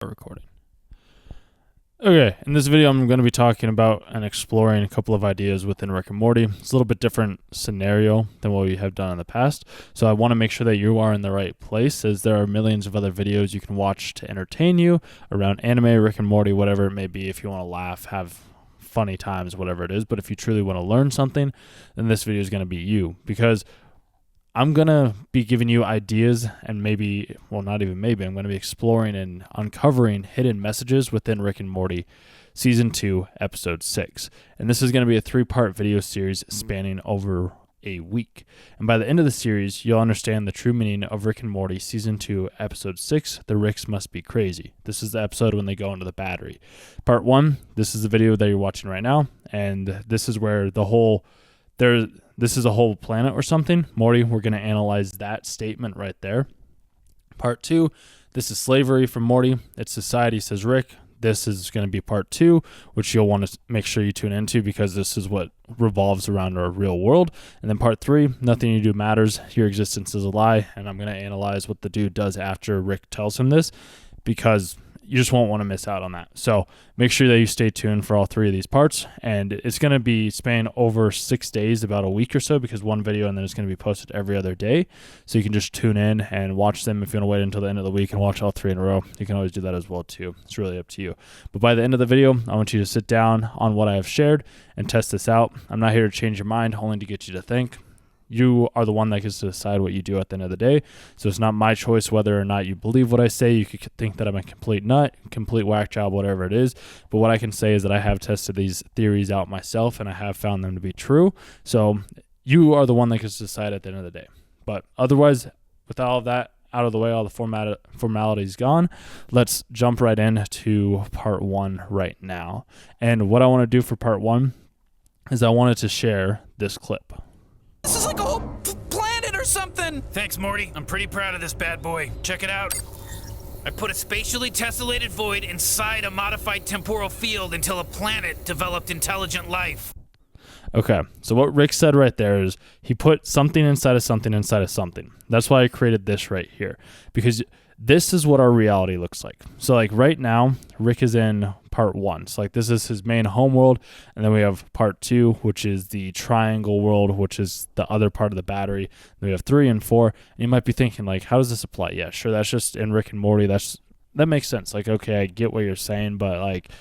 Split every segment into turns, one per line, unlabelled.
Recording. Okay, in this video I'm going to be talking about and exploring a couple of ideas within Rick and Morty. It's a little bit different scenario than what we have done in the past, so I want to make sure that you are in the right place, as there are millions of other videos you can watch to entertain you around anime, Rick and Morty, whatever it may be. If you want to laugh, have funny times, whatever it is, but if you truly want to learn something, then this video is going to be you, because I'm going to be giving you ideas and maybe, well, not even maybe, I'm going to be exploring and uncovering hidden messages within Rick and Morty Season 2, Episode 6. And this is going to be a 3-part video series spanning over a week. And by the end of the series, you'll understand the true meaning of Rick and Morty Season 2, Episode 6, The Ricks Must Be Crazy. This is the episode when they go into the battery. Part 1, this is the video that you're watching right now, and this is where this is a whole planet or something. Morty, we're going to analyze that statement right there. Part 2, this is slavery from Morty. It's society, says Rick. This is going to be part 2, which you'll want to make sure you tune into, because this is what revolves around our real world. And then part 3, nothing you do matters. Your existence is a lie. And I'm going to analyze what the dude does after Rick tells him this, because you just won't want to miss out on that. So make sure that you stay tuned for all 3 of these parts. And it's going to be spanning over 6 days, about a week or so, because one video and then it's going to be posted every other day. So you can just tune in and watch them. If you want to wait until the end of the week and watch all 3 in a row, you can always do that as well too. It's really up to you. But by the end of the video, I want you to sit down on what I have shared and test this out. I'm not here to change your mind, only to get you to think. You are the one that gets to decide what you do at the end of the day. So it's not my choice whether or not you believe what I say. You could think that I'm a complete nut, complete whack job, whatever it is. But what I can say is that I have tested these theories out myself, and I have found them to be true. So you are the one that gets to decide at the end of the day. But otherwise, with all of that out of the way, all the formalities gone, let's jump right into part 1 right now. And what I want to do for part 1 is I wanted to share this clip.
This is like a whole planet or something!
Thanks, Morty. I'm pretty proud of this bad boy. Check it out. I put a spatially tessellated void inside a modified temporal field until a planet developed intelligent life.
Okay, so what Rick said right there is he put something inside of something inside of something. That's why I created this right here, because this is what our reality looks like. So like right now, Rick is in part 1. So like this is his main home world. And then we have part 2, which is the triangle world, which is the other part of the battery. Then we have 3 and 4. And you might be thinking like, how does this apply? Yeah, sure. That's just in Rick and Morty. That makes sense. Like, okay, I get what you're saying, but like,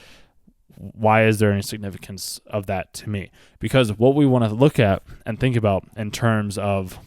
why is there any significance of that to me? Because what we want to look at and think about in terms of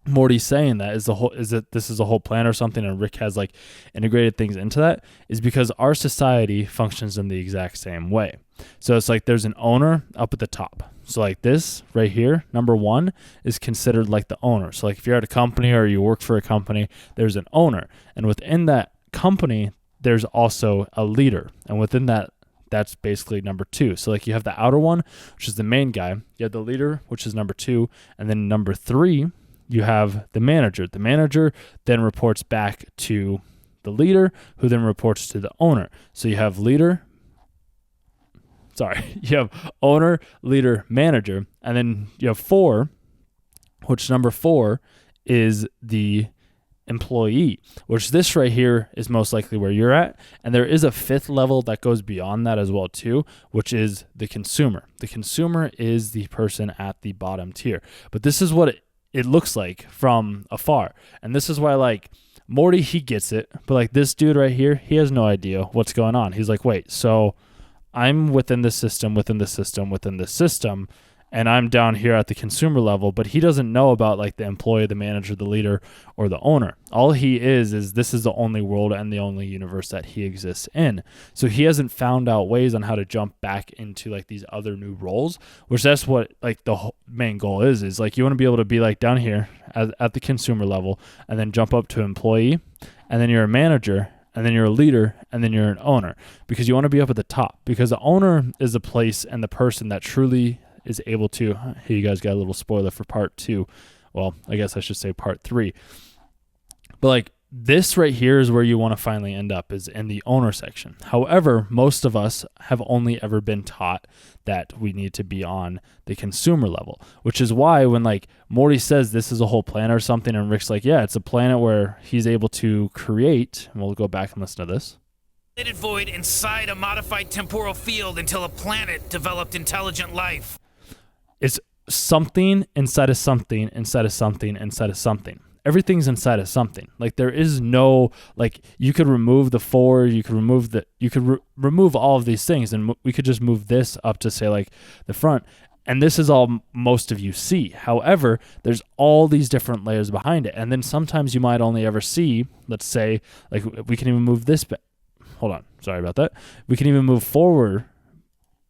Morty saying that is that this is a whole plan or something, and Rick has like integrated things into that, is because our society functions in the exact same way. So it's like there's an owner up at the top. So like this right here, number 1 is considered like the owner. So like if you're at a company or you work for a company, there's an owner, and within that company there's also a leader, and within that, that's basically number 2. So like you have the outer one, which is the main guy. You have the leader, which is number 2, and then number 3, you have the manager. The manager then reports back to the leader, who then reports to the owner. So you have you have owner, leader, manager, and then you have 4, which number 4 is the employee, which this right here is most likely where you're at. And there is a 5th level that goes beyond that as well too, which is the consumer. The consumer is the person at the bottom tier. But this is what it looks like from afar. And this is why like Morty, he gets it, but like this dude right here, he has no idea what's going on. He's like, wait, so I'm within this system, and I'm down here at the consumer level, but he doesn't know about like the employee, the manager, the leader, or the owner. All he is this is the only world and the only universe that he exists in. So he hasn't found out ways on how to jump back into like these other new roles, which that's what like the main goal is like you want to be able to be like down here at the consumer level, and then jump up to employee, and then you're a manager, and then you're a leader, and then you're an owner, because you want to be up at the top, because the owner is the place and the person that truly is able to, here you guys got a little spoiler for part 2. Well, I guess I should say part 3. But like this right here is where you want to finally end up, is in the owner section. However, most of us have only ever been taught that we need to be on the consumer level, which is why when like Morty says this is a whole planet or something, and Rick's like, yeah, it's a planet where he's able to create, and we'll go back and listen to this.
void inside a modified temporal field until a planet developed intelligent life.
It's something inside of something inside of something inside of something. Everything's inside of something. Like there is no, like you could remove the 4, you could remove remove all of these things, and we could just move this up to say like the front. And this is all most of you see. However, there's all these different layers behind it. And then sometimes you might only ever see, let's say, like we can even move this back. Hold on. Sorry about that. We can even move forward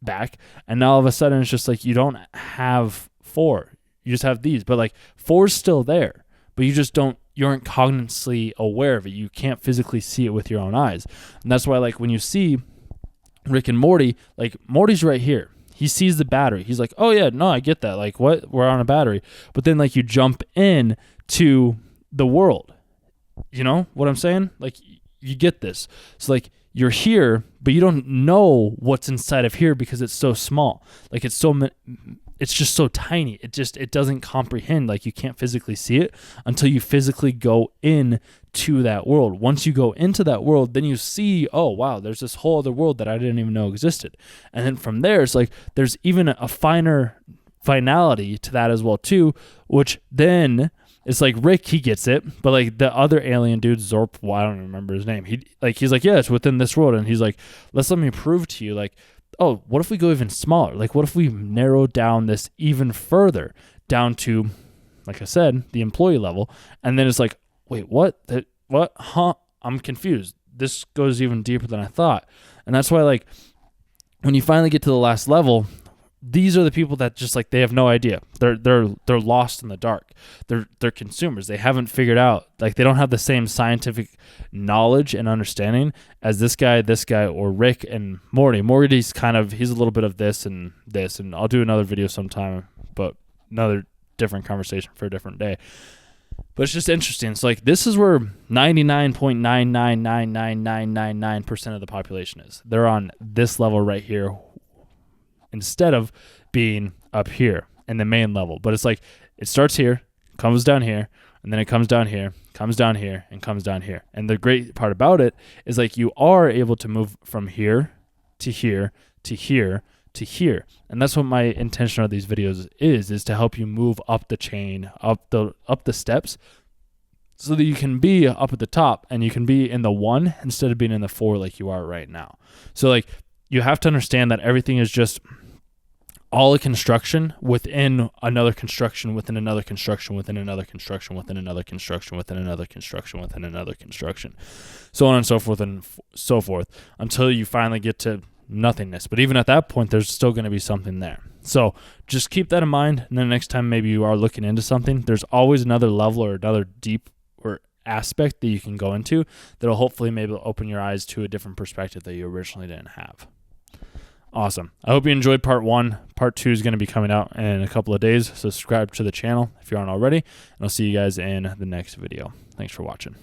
back. And now all of a sudden it's just like you don't have 4. You just have these. But like 4 is still there. But you aren't cognitively aware of it. You can't physically see it with your own eyes. And that's why like when you see Rick and Morty, like Morty's right here. He sees the battery. He's like, oh yeah, no, I get that. Like what? We're on a battery. But then like you jump in to the world. You know what I'm saying? Like you get this. So like you're here, but you don't know what's inside of here because it's so small. Like it's just so tiny. It doesn't comprehend. Like you can't physically see it until you physically go in to that world. Once you go into that world, then you see, oh wow, there's this whole other world that I didn't even know existed. And then from there, it's like there's even a finer finality to that as well too, which then it's like Rick, he gets it, but like the other alien dude, Zorp, well, I don't remember his name. He's like, yeah, it's within this world, and he's like, let me prove to you, like, oh, what if we go even smaller? Like, what if we narrow down this even further down to, like I said, the employee level? And then it's like, wait, what? What? Huh? I'm confused. This goes even deeper than I thought. And that's why, like, when you finally get to the last level, these are the people that just like they have no idea. They're lost in the dark. They're consumers. They haven't figured out, like they don't have the same scientific knowledge and understanding as this guy, or Rick and Morty. Morty's he's a little bit of this, and I'll do another video sometime, but another different conversation for a different day. But it's just interesting. It's like this is where 99.9999999% of the population is. They're on this level right here, instead of being up here in the main level. But it's like it starts here, comes down here, and then it comes down here, comes down here, and comes down here. And the great part about it is like you are able to move from here to here to here to here. And that's what my intention of these videos is to help you move up the chain, up the steps, so that you can be up at the top and you can be in the 1 instead of being in the 4 like you are right now. So like you have to understand that everything is just all a construction within another construction within another construction within another construction within another construction within another construction within another construction, so on and so forth until you finally get to nothingness. But even at that point, there's still going to be something there. So just keep that in mind. And then next time maybe you are looking into something, there's always another level or another deep or aspect that you can go into that'll hopefully maybe open your eyes to a different perspective that you originally didn't have. Awesome. I hope you enjoyed part 1. Part 2 is going to be coming out in a couple of days. So subscribe to the channel if you aren't already. And I'll see you guys in the next video. Thanks for watching.